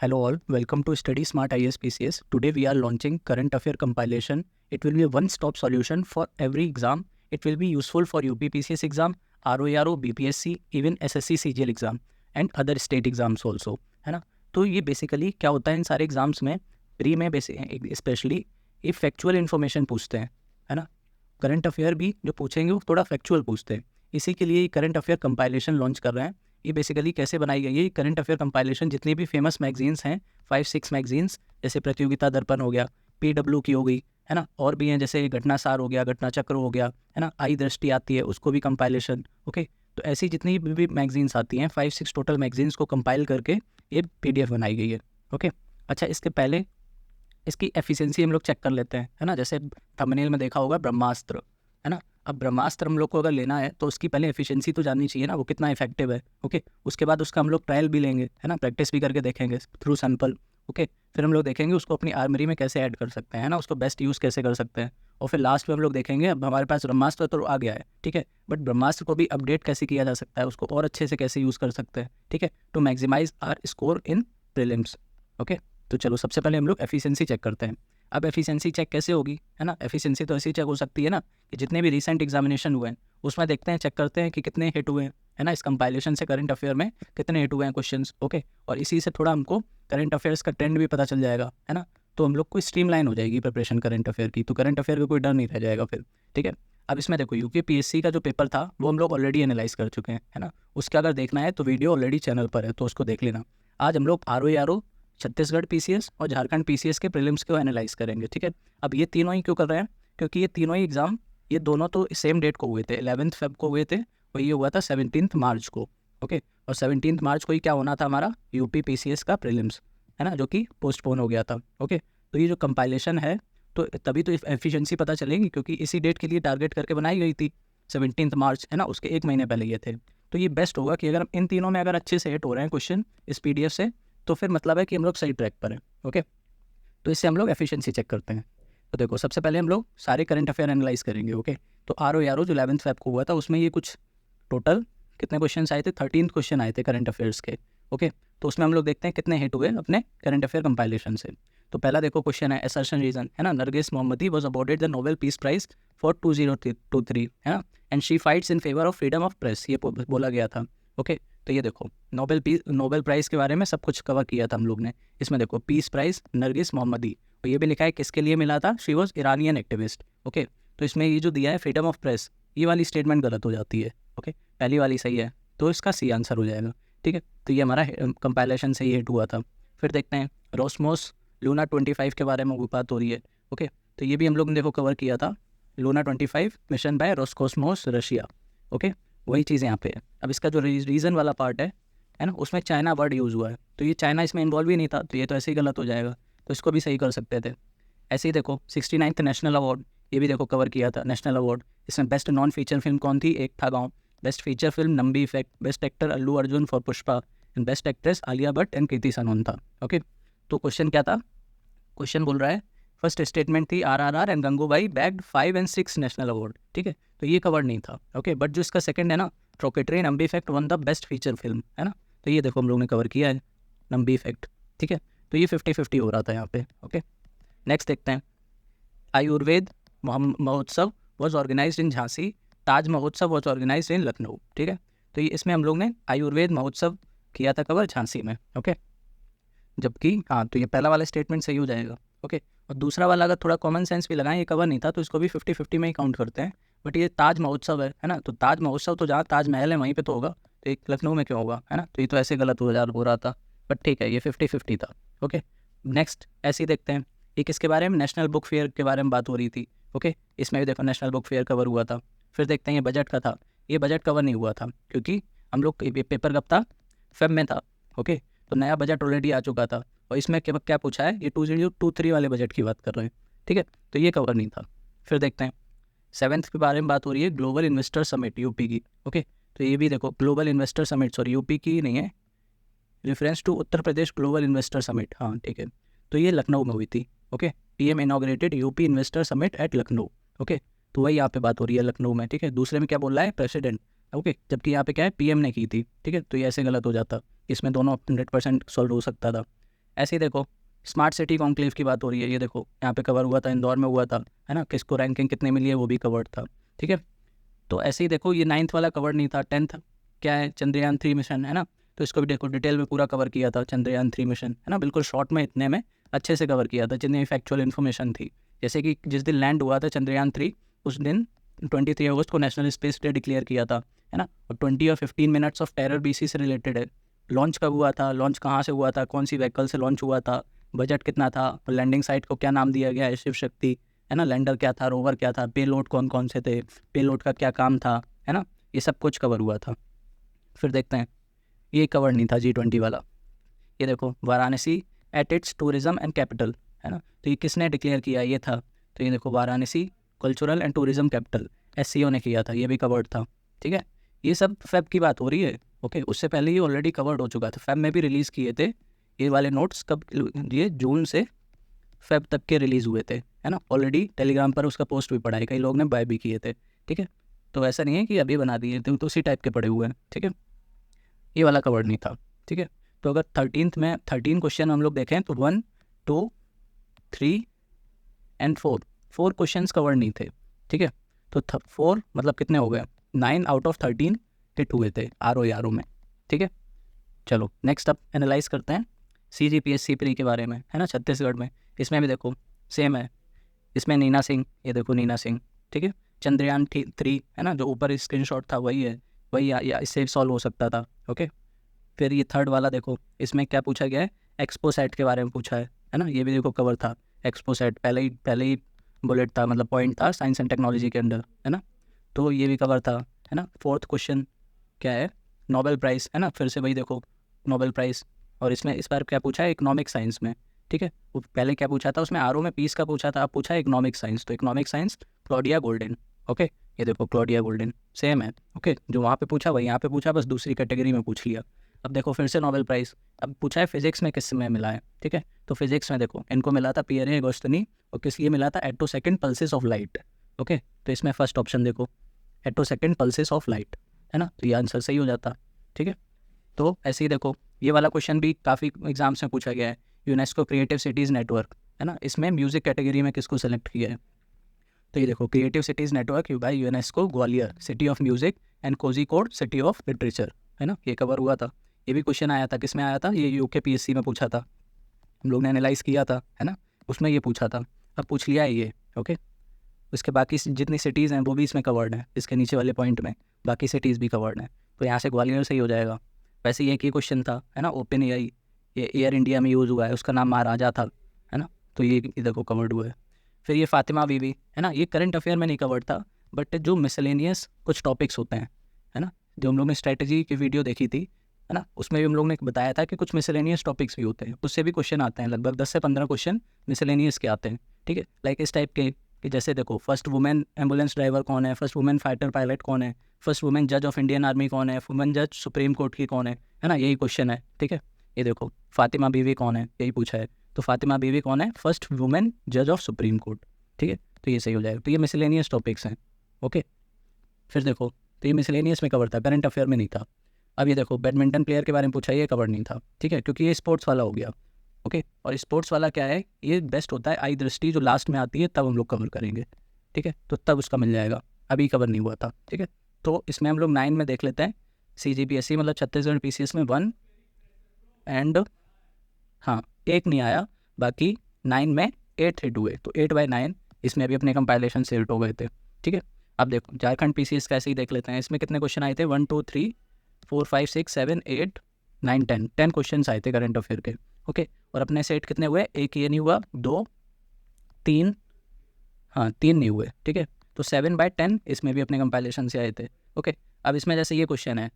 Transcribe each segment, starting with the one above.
Hello all, welcome to Study Smart IAS PCS. Today we are launching current affair compilation. It will be a one-stop solution for every exam. It will be useful for UP PCS exam, ROARO, BPSC, even SSC CGL exam and other state exams also, है ना। तो ये basically क्या होता है इन सारे exams में, pre में स्पेशली ये फैक्चुअल इन्फॉर्मेशन पूछते हैं, है ना। करंट अफेयर भी जो पूछेंगे वो थोड़ा फैक्चुअल पूछते हैं। इसी के लिए करंट अफेयर कंपाइलेशन लॉन्च कर रहे हैं। ये बेसिकली कैसे बनाई गई है, करंट अफेयर कंपाइलेशन जितनी भी फेमस मैगजीन्स हैं 5-6 मैगजीन्स, जैसे प्रतियोगिता दर्पण हो गया, PW की हो गई, है ना, और भी हैं जैसे घटनासार हो गया, घटना चक्र हो गया, है ना, आई दृष्टि आती है उसको भी कंपाइलेशन। ओके, तो ऐसी जितनी भी मैगजीन्स आती हैं 5-6 टोटल मैगजीन्स को कंपाइल करके ये PDF बनाई गई है। ओके, अच्छा इसके पहले इसकी एफिशिएंसी हम लोग चेक कर लेते हैं, है ना। जैसे थंबनेल में देखा होगा ब्रह्मास्त्र, है ना। अब ब्रह्मास्त्र हम लोग को अगर लेना है तो उसकी पहले एफिशिएंसी तो जाननी चाहिए ना, वो कितना इफेक्टिव है। ओके, उसके बाद उसका हम लोग ट्रायल भी लेंगे, है ना, प्रैक्टिस भी करके देखेंगे थ्रू सैंपल। ओके, फिर हम लोग देखेंगे उसको अपनी आर्मरी में कैसे ऐड कर सकते हैं, है ना, उसको बेस्ट यूज़ कैसे कर सकते हैं। और फिर लास्ट में हम लोग देखेंगे अब हमारे पास ब्रह्मास्त्र तो आ गया है, ठीक है, बट ब्रह्मास्त्र को भी अपडेट कैसे किया जा सकता है, उसको और अच्छे से कैसे यूज़ कर सकते हैं, ठीक है, to maximize our score in prelims. Okay, तो चलो सबसे पहले हम लोग एफिशिएंसी चेक करते हैं। अब एफिशिएंसी चेक कैसे होगी, है ना। एफिशिएंसी तो ऐसी चेक हो सकती है ना कि जितने भी रिसेंट एग्जामिनेशन हुए हैं उसमें देखते हैं, चेक करते हैं कि कितने हिट हुए हैं, है ना, इस कंपाइलेशन से करंट अफेयर में कितने हिट हुए हैं क्वेश्चंस। ओके, और इसी से थोड़ा हमको करंट अफेयर्स का ट्रेंड भी पता चल जाएगा, है ना। तो हम लोग को स्ट्रीमलाइन हो जाएगी प्रिपरेशन करंट अफेयर की, तो करंट अफेयर का कोई डर नहीं रह जाएगा फिर, ठीक है। अब इसमें देखो UPSC का जो पेपर था वो हम लोग ऑलरेडी एनालाइज कर चुके हैं, है ना। उसका अगर देखना है तो वीडियो ऑलरेडी चैनल पर है, तो उसको देख लेना। आज हम लोग ROARO, छत्तीसगढ़ PCS और झारखंड PCS के प्रीलिम्स को एनालाइज करेंगे, ठीक है। अब ये तीनों ही क्यों कर रहे हैं, क्योंकि ये तीनों ही एग्जाम, ये दोनों तो सेम डेट को हुए थे, 11 Feb को हुए थे, और ये हुआ था 17 मार्च को। ओके, और 17 मार्च को ही क्या होना था हमारा UP PCS का प्रीलिम्स, है ना, जो कि पोस्टपोन हो गया था। ओके, तो ये जो कंपाइलेशन है तो तभी तो एफिशिएंसी पता चलेगी, क्योंकि इसी डेट के लिए टारगेट करके बनाई गई थी 17 मार्च, है ना, उसके एक महीने पहले ये थे। तो ये बेस्ट होगा कि अगर हम इन तीनों में अगर अच्छे से हिट हो रहे हैं क्वेश्चन इस PDF से, तो फिर मतलब है कि हम लोग सही ट्रैक पर हैं। ओके, तो इससे हम लोग एफिशिएंसी चेक करते हैं। तो देखो सबसे पहले हम लोग सारे करंट अफेयर एनालाइज करेंगे। ओके, तो ROARO जो 11 Feb को हुआ था उसमें ये कुछ टोटल कितने क्वेश्चन आए थे, 13 क्वेश्चन आए थे करंट अफेयर्स के। ओके, तो उसमें हम लोग देखते हैं कितने हिट हुए अपने करंट अफेयर कंपाइलेशन से। तो पहला देखो क्वेश्चन है असर्शन रीजन, है ना, Narges Mohammadi was awarded the Nobel peace prize for 2023, है ना, and she fights in favour of freedom of press, ये बोला गया था। ओके, तो ये देखो नोबेल प्राइज़ के बारे में सब कुछ कवर किया था हम लोग ने। इसमें देखो पीस प्राइज़ नरगिस मोहम्मदी, और ये भी लिखा है किसके लिए मिला था, she was Iranian activist. Okay, तो इसमें ये जो दिया है फ्रीडम ऑफ प्रेस, ये वाली स्टेटमेंट गलत हो जाती है। ओके, पहली वाली सही है, तो इसका C आंसर हो जाएगा, ठीक है। तो ये हमारा कंपाइलेशन से ही हिट हुआ था। फिर देखते हैं रोस्मोस लूना 25 के बारे में बात हो रही है। ओके, तो ये भी हम लोग ने देखो कवर किया था, Luna 25 mission by Roscosmos Russia. Okay, वही चीज़ यहाँ पे है। अब इसका जो रीज़न वाला पार्ट है ना, उसमें चाइना वर्ड यूज़ हुआ है, तो ये चाइना इसमें इन्वॉल्व ही नहीं था, तो ये तो ऐसे ही गलत हो जाएगा, तो इसको भी सही कर सकते थे। ऐसे ही देखो 69th नेशनल अवार्ड, ये भी देखो कवर किया था नेशनल अवार्ड। इसमें बेस्ट नॉन फीचर फिल्म कौन थी, Ek Tha Gaon. Best feature film Nambi effect, best actor Allu Arjun for Pushpa, and best actress Alia Bhatt and Kriti Sanon था। ओके, तो क्वेश्चन क्या था, क्वेश्चन बोल रहा है फर्स्ट स्टेटमेंट थी RRR and Gangubai bagged 5 and 6 national award, ठीक है, तो ये कवर नहीं था। ओके, बट जो इसका सेकंड है ना, rocketry Nambi effect won the best feature film, है ना, तो ये देखो हम लोग ने कवर किया है नंबी इफेक्ट, ठीक है, तो ये 50-50 हो रहा था यहाँ पे। ओके, नेक्स्ट देखते हैं आयुर्वेद महोत्सव वॉज ऑर्गेनाइज इन झांसी, ताज महोत्सव वॉज ऑर्गेनाइज इन लखनऊ, ठीक है, तो ये इसमें हम लोग ने आयुर्वेद महोत्सव किया था कवर झांसी में। ओके, जबकि हाँ, तो ये पहला वाला स्टेटमेंट सही हो जाएगा। ओके, और दूसरा वाला अगर थोड़ा कॉमन सेंस भी लगाएं, ये कवर नहीं था तो इसको भी 50-50 में ही काउंट करते हैं। बट ये ताज महोत्सव है ना, तो ताज महोत्सव तो जहाँ ताजमहल है वहीं पे तो होगा, तो एक लखनऊ में क्यों होगा, है ना, तो ये तो ऐसे गलत हो रहा था, बट ठीक है, ये 50-50 था। ओके, नेक्स्ट ऐसे ही देखते हैं, ये किसके बारे में, नेशनल बुक फेयर के बारे में बात हो रही थी। ओके, इसमें भी देखो नेशनल बुक फेयर कवर हुआ था। फिर देखते हैं ये बजट का था, ये बजट कवर नहीं हुआ था क्योंकि हम लोग पेपर कब था, फेब में था। ओके, तो नया बजट ऑलरेडी आ चुका था, और इसमें क्या पूछा है, ये 2023 वाले बजट की बात कर रहे हैं, ठीक है, तो ये कवर नहीं था। फिर देखते हैं 7th के बारे में बात हो रही है, ग्लोबल इन्वेस्टर समिट UP की। ओके, तो ये भी देखो global investor summit, sorry UP की नहीं है, reference to Uttar Pradesh global investor summit, हाँ ठीक है, तो ये लखनऊ में हुई थी। Okay, PM inaugurated UP investor summit at Lucknow. Okay, तो वही यहाँ पे बात हो रही है लखनऊ में, ठीक है। दूसरे में क्या बोल रहा है, प्रेसिडेंट। ओके, जबकि यहाँ पे क्या है, PM ने की थी, ठीक है, तो ये ऐसे गलत हो जाता, इसमें दोनों 100% सॉल्व हो सकता था। ऐसे ही देखो स्मार्ट सिटी कॉन्क्लेव की बात हो रही है, ये देखो यहाँ पे कवर हुआ था, इंदौर में हुआ था, है ना, किसको रैंकिंग कितने मिली है वो भी कवर्ड था, ठीक है। तो ऐसे ही देखो ये 9th वाला कवर नहीं था, 10th क्या है, चंद्रयान 3 मिशन, है ना, तो इसको भी देखो डिटेल में पूरा कवर किया था चंद्रयान 3 मिशन, है ना, बिल्कुल शॉर्ट में इतने में अच्छे से कवर किया था जितनी फैक्चुअल इन्फॉर्मेशन थी। जैसे कि जिस दिन लैंड हुआ था चंद्रयान 3 उस दिन 23 अगस्त को नेशनल स्पेस डे डिक्लेयर किया था, है ना, और 20 और 15 मिनट्स ऑफ टेरर बीसी से रिलेटेड है। लॉन्च कब हुआ था, लॉन्च कहाँ से हुआ था, कौन सी व्हीकल से लॉन्च हुआ था, बजट कितना था, लैंडिंग साइट को क्या नाम दिया गया है, शिव शक्ति, है ना, लैंडर क्या था, रोवर क्या था, पेलोड कौन कौन से थे, पेलोड का क्या काम था, है ना, ये सब कुछ कवर हुआ था। फिर देखते हैं ये कवर नहीं था G20 वाला, ये देखो Varanasi at its tourism and capital, है ना, तो ये किसने डिक्लेयर किया, ये था, तो ये देखो Varanasi cultural and tourism capital SCO ने किया था, ये भी कवर्ड था, ठीक है। ये सब फेब की बात हो रही है, ओके, उससे पहले ये ऑलरेडी कवर्ड हो चुका था, फेब में भी रिलीज़ किए थे ये वाले नोट्स, कब, ये जून से फेब तक के रिलीज़ हुए थे, है ना, ऑलरेडी टेलीग्राम पर उसका पोस्ट भी पड़ा है, कई लोग ने बाय भी किए थे, ठीक है। तो ऐसा नहीं है कि अभी बना दिए थे, तो उसी टाइप के पड़े हुए हैं, ठीक है, ये वाला कवर्ड नहीं था, ठीक है। तो अगर 13th में 13 क्वेश्चन हम लोग देखें तो 1, 2, 3 एंड 4 क्वेश्चन कवर्ड नहीं थे, ठीक है। तो 4 मतलब कितने हो गए, 9 आउट ऑफ 13 हिट हुए थे RO में, ठीक है। चलो नेक्स्ट अब एनालाइज करते हैं CGPSC प्री के बारे में, है ना, छत्तीसगढ़ में। इसमें भी देखो सेम है, इसमें नीना सिंह, ये देखो नीना सिंह, ठीक है। चंद्रयान 3, है ना, जो ऊपर स्क्रीनशॉट था वही है, वही या इससे सॉल्व हो सकता था, ओके। फिर ये थर्ड वाला देखो, इसमें क्या पूछा गया है, एक्सपोसेट के बारे में पूछा है ना, ये भी देखो कवर था, एक्सपोसेट पहले ही बुलेट था, मतलब पॉइंट था साइंस एंड टेक्नोलॉजी के अंदर, है ना, तो ये भी कवर था, है ना। फोर्थ क्वेश्चन क्या है, नोबेल प्राइज़, है ना, फिर से वही देखो नोबेल प्राइज़, और इसमें इस बार क्या पूछा है, इकोनॉमिक साइंस में, ठीक है। वो पहले क्या पूछा था, उसमें RO में पीस का पूछा था, अब पूछा है इकोनॉमिक साइंस, तो economic science Claudia golden, okay, ये देखो क्लॉडिया गोल्डन सेम है, ओके, जो वहाँ पे पूछा वही यहाँ पे पूछा, बस दूसरी कैटेगरी में पूछ लिया। अब देखो फिर से नोबेल प्राइज़, अब पूछा है फिजिक्स में किस में मिला है, ठीक है। तो फिजिक्स में देखो इनको मिला था पियरे अगोस्टिनी, और किस लिए मिला था, एटोसेकेंड पल्सेस ऑफ लाइट, ओके। तो इसमें फर्स्ट ऑप्शन देखो एटोसेकेंड पल्सेस ऑफ लाइट, है ना, तो ये आंसर सही हो जाता, ठीक है। तो ऐसे ही देखो ये वाला क्वेश्चन भी काफ़ी एग्जाम्स में पूछा गया है, यूनेस्को क्रिएटिव सिटीज़ नेटवर्क, है ना, इसमें म्यूजिक कैटेगरी में किसको सेलेक्ट किया है, तो ये देखो creative cities network by UNESCO Gwalior, city of music and Kozhikode city of literature, है ना, ये कवर हुआ था। ये भी क्वेश्चन आया था, किस में आया था, ये UKPSC में पूछा था, हम लोग ने एनालाइज किया था, है ना, उसमें ये पूछा था, अब पूछ लिया है ये, ओके। उसके बाकी जितनी सिटीज़ हैं वो भी इसमें कवर्ड हैं, इसके नीचे वाले पॉइंट में बाकी सिटीज़ भी कवर्ड हैं, तो यहाँ से ग्वालियर से ही हो जाएगा। वैसे ये एक ही क्वेश्चन था, है ना, OpenAI, ये एयर इंडिया में यूज़ हुआ है, उसका नाम महाराजा था, है ना, तो ये देखो कवर्ड हुआ है। फिर ये फातिमा बीवी, है ना, ये करंट अफेयर में नहीं कवर्ड था, बट जो मिसलेनियस कुछ टॉपिक्स होते हैं, है ना, जो हम लोग ने स्ट्रेटजी की वीडियो देखी थी, है ना, उसमें भी हम लोग ने बताया था कि कुछ मिसलेनियस टॉपिक्स भी होते हैं, उससे भी क्वेश्चन आते हैं, लगभग 10 से 15 क्वेश्चन मिसलेनियस के आते हैं, ठीक है। लाइक इस टाइप के कि जैसे देखो फर्स्ट वुमेन एम्बुलेंस ड्राइवर कौन है, फर्स्ट वुमेन फाइटर पायलट कौन है, फर्स्ट वुमेन जज ऑफ इंडियन आर्मी कौन है, वुमेन जज सुप्रीम कोर्ट की कौन है ना, यही क्वेश्चन है, ठीक है। ये देखो फातिमा बीवी कौन है, यही पूछा है, तो फातिमा बीवी कौन है, फर्स्ट वुमेन जज ऑफ सुप्रीम कोर्ट, ठीक है, तो ये सही हो जाएगा। तो ये मिसलेनियस टॉपिक्स हैं, ओके। फिर देखो तो ये मिसलेनियस में कवर था, करंट अफेयर में नहीं था। अब ये देखो बैडमिंटन प्लेयर के बारे में पूछा, ये कवर नहीं था, ठीक है, क्योंकि ये स्पोर्ट्स वाला हो गया, ओके। और स्पोर्ट्स वाला क्या है, ये बेस्ट होता है आई दृष्टि, जो लास्ट में आती है तब हम लोग कवर करेंगे, ठीक है, तो तब उसका मिल जाएगा, अभी कवर नहीं हुआ था, ठीक है। तो इसमें हम लोग 9 में देख लेते हैं, CGPSC मतलब छत्तीसगढ़ PCS में 1 एंड हाँ 1 नहीं आया, बाकी 9 में 8 हिट हुए, तो 8/9 इसमें भी अपने कंपाइलेशन से हिट हो गए थे, ठीक है। अब देखो झारखंड PCS का ऐसे ही देख लेते हैं, इसमें कितने क्वेश्चन आए थे, 1 2 3 4 5 6 7 8 9 10 क्वेश्चन आए थे करंट अफेयर के, ओके। और अपने सेट कितने हुए, एक ये नहीं हुआ, 2 3, हाँ 3 नहीं हुए, ठीक है। तो 7/10 इसमें भी अपने कंपाइलेशन से आए थे, ओके। अब इसमें जैसे ये क्वेश्चन है,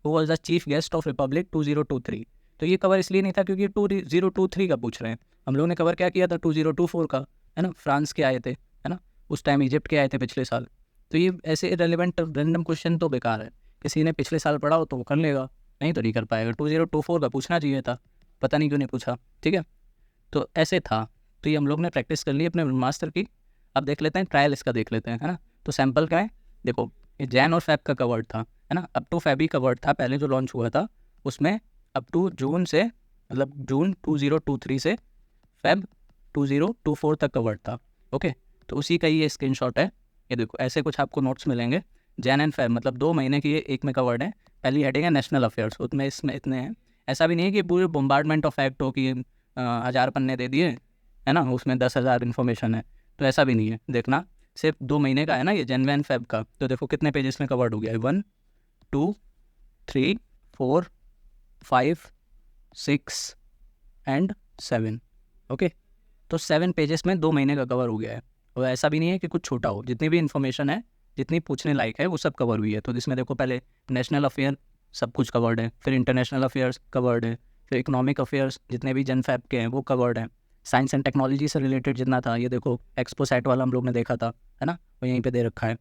who was the chief guest of Republic 2023, तो ये कवर इसलिए नहीं था क्योंकि 2023 का पूछ रहे हैं, हम लोग ने कवर क्या किया था 2024 का, है ना, फ्रांस के आए थे, है ना, उस टाइम इजिप्ट के आए थे पिछले साल। तो ये ऐसे रेलिवेंट रैंडम क्वेश्चन तो बेकार है, किसी ने पिछले साल पढ़ा हो तो वो कर लेगा, नहीं तो नहीं कर पाएगा। 2024 का पूछना चाहिए था, पता नहीं क्यों नहीं पूछा, ठीक है। तो ऐसे था, तो ये हम लोग ने प्रैक्टिस कर ली अपने मास्टर की। अब देख लेते हैं ट्रायल इसका, देख लेते हैं, है ना। तो सैम्पल क्या है, देखो ये जैन और फैब का कवर्ड था, है ना, अप टू फैब ही कवर्ड था पहले जो लॉन्च हुआ था, उसमें अप टू जून से मतलब जून 2023 से फेब 2024 तक कवर्ड था। ओके, तो उसी का ही ये स्क्रीनशॉट है। ये देखो ऐसे कुछ आपको नोट्स मिलेंगे। जैन एंड फेब मतलब 2 महीने की ये एक में कवर्ड है। पहली हेडिंग है नेशनल अफेयर्स, उसमें इसमें इतने हैं। ऐसा भी नहीं है कि पूरे बम्बार्डमेंट ऑफ फैक्ट हो कि 1000 पन्ने दे दिए है ना, उसमें 10,000 इन्फॉर्मेशन है, तो ऐसा भी नहीं है। देखना सिर्फ 2 महीने का है ना ये जैन एंड फेब का, तो देखो कितने पेजेस में कवर्ड हो गया है। 1 2 3 4 5 6 एंड 7। ओके, तो 7 पेजेस में 2 महीने का कवर हो गया है। और ऐसा भी नहीं है कि कुछ छोटा हो, जितनी भी इन्फॉर्मेशन है, जितनी पूछने लायक है, वो सब कवर हुई है। तो जिसमें देखो पहले नेशनल अफेयर सब कुछ कवर्ड है, फिर इंटरनेशनल अफेयर्स कवर्ड है, फिर इकोनॉमिक अफेयर्स जितने भी जन फैब के हैं वो कवर्ड है। साइंस एंड टेक्नोलॉजी से रिलेटेड जितना था, ये देखो एक्सपो सेट वाला हम लोग ने देखा था, है ना, वो यहीं पे दे रखा है।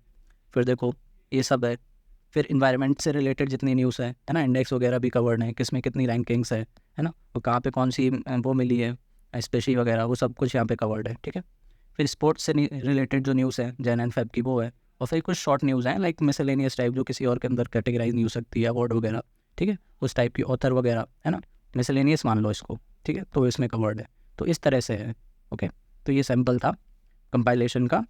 फिर देखो ये सब है। फिर इन्वायरमेंट से रिलेटेड जितनी न्यूज़ है ना, इंडेक्स वगैरह भी कवर्ड है, किस में कितनी रैंकिंग्स है ना, वो कहाँ पे कौन सी वो मिली है स्पेशली वगैरह, वो सब कुछ यहाँ पे कवर्ड है। ठीक है, फिर स्पोर्ट्स से रिलेटेड जो न्यूज़ है जैन एंड फेब की वो है। और फिर कुछ शॉर्ट न्यूज़ हैं लाइक मिसलेनियस टाइप, जो किसी और के अंदर कैटेगराइज नहीं हो सकती है, अवार्ड वगैरह। ठीक है, उस टाइप की ऑथर वगैरह है ना, मिसलेनियस मान लो इसको। ठीक है, तो इसमें कवर्ड है। तो इस तरह से है। ओके, तो ये सैम्पल था कंपाइलेशन का।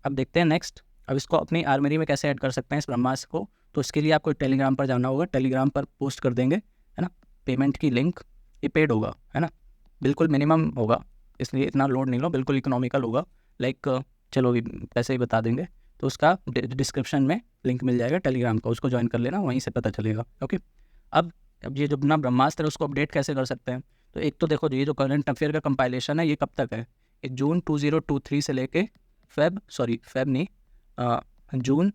अब देखते हैं नेक्स्ट। अब इसको अपनी आर्मरी में कैसे ऐड कर सकते हैं इस ब्रह्मास्त्र को, तो इसके लिए आपको टेलीग्राम पर जाना होगा। टेलीग्राम पर पोस्ट कर देंगे, है ना, पेमेंट की लिंक। ये पेड होगा, है ना, बिल्कुल मिनिमम होगा, इसलिए इतना लोड नहीं लो, बिल्कुल इकोनॉमिकल होगा। लाइक चलो अभी पैसे ही बता देंगे, तो उसका डिस्क्रिप्शन में लिंक मिल जाएगा टेलीग्राम का, उसको ज्वाइन कर लेना, वहीं से पता चलेगा। ओके, अब ये जो अपना ब्रह्मास्त्र है उसको अपडेट कैसे कर सकते हैं। तो एक तो देखो ये जो करंट अफेयर का कंपाइलेशन है ये कब तक है, ये जून 2023 से लेके फेब नहीं, जून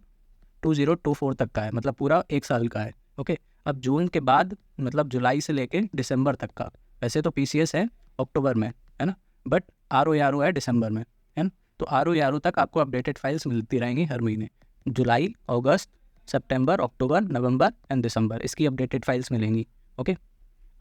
2024 तक का है, मतलब पूरा 1 साल का है। ओके, अब जून के बाद मतलब जुलाई से लेके दिसंबर तक का। वैसे तो पीसीएस है अक्टूबर में, है ना, बट आरओ है दिसंबर में, है ना। तो आरओ तक आपको अपडेटेड फाइल्स मिलती रहेंगी हर महीने। जुलाई, अगस्त, सितंबर, अक्टूबर, नवंबर एंड दिसंबर, इसकी अपडेटेड फाइल्स मिलेंगी। ओके,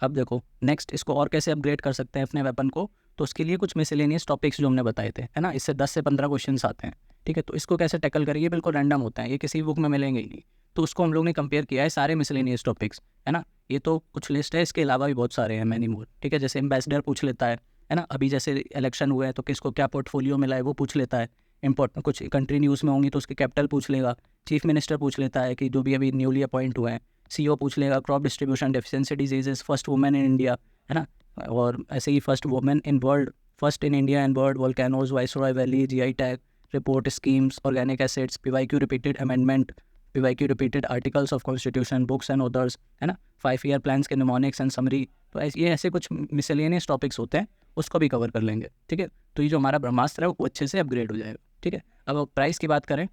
अब देखो नेक्स्ट इसको और कैसे अपग्रेड कर सकते हैं अपने वेपन को। तो उसके लिए कुछ मिसलेनियस टॉपिक्स जो हमने बताए थे, है ना, इससे 10 से 15 क्वेश्चंस आते हैं। ठीक है, तो इसको कैसे टैकल करिए, बिल्कुल रैंडम होता है, ये किसी बुक में मिलेंगे ही नहीं। तो उसको हम लोग ने कंपेयर किया है सारे मिसलेनियस टॉपिक्स, है ना। ये तो कुछ लिस्ट है, इसके अलावा भी बहुत सारे हैं, मैनी मोर। ठीक है, जैसे एम्बेसडर पूछ लेता है ना, अभी जैसे इलेक्शन हुए हैं तो किसको क्या पोर्टफोलियो मिला है वो पूछ लेता है। इंपॉर्टेंट कुछ कंट्री न्यूज़ में होंगी तो उसकी कैपिटल पूछ लेगा। चीफ मिनिस्टर पूछ लेता है कि जो भी अभी न्यूली अपॉइंट हुए हैं। सीईओ पूछ लेगा crop distribution deficiency diseases, first women in India, है ना, और ऐसे ही first women in world, first in India and world, volcanoes, viceroy valley, GI tag, report schemes, organic acids, PYQ repeated amendment, PYQ repeated articles of constitution, books and authors, है ना, 5 year plans के mnemonics and summary. तो ये ऐसे कुछ miscellaneous topics होते हैं, उसको भी कवर कर लेंगे। ठीक है, तो ये जो हमारा ब्रह्मास्त्र है वो अच्छे से अपग्रेड हो जाएगा। ठीक है, अब प्राइस की बात करें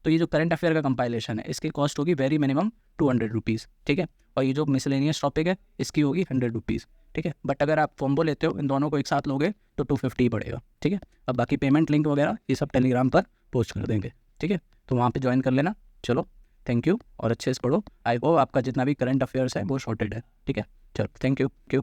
तो ये जो करंट अफेयर का कंपाइलेशन है इसकी कॉस्ट होगी वेरी मिनिमम 200 रुपीज़। ठीक है, और ये जो मिसलेनियस टॉपिक है इसकी होगी 100 रुपीज़। ठीक है, बट अगर आप कॉम्बो लेते हो, इन दोनों को एक साथ लोगे तो 250 पड़ेगा। ठीक है, अब बाकी पेमेंट लिंक वगैरह ये सब टेलीग्राम पर पोस्ट कर देंगे। ठीक है, तो वहाँ पे ज्वाइन कर लेना। चलो थैंक यू, और अच्छे से पढ़ो। आई होप आपका जितना भी करंट अफेयर्स है वो शॉर्टेड है। ठीक है, चलो थैंक यू।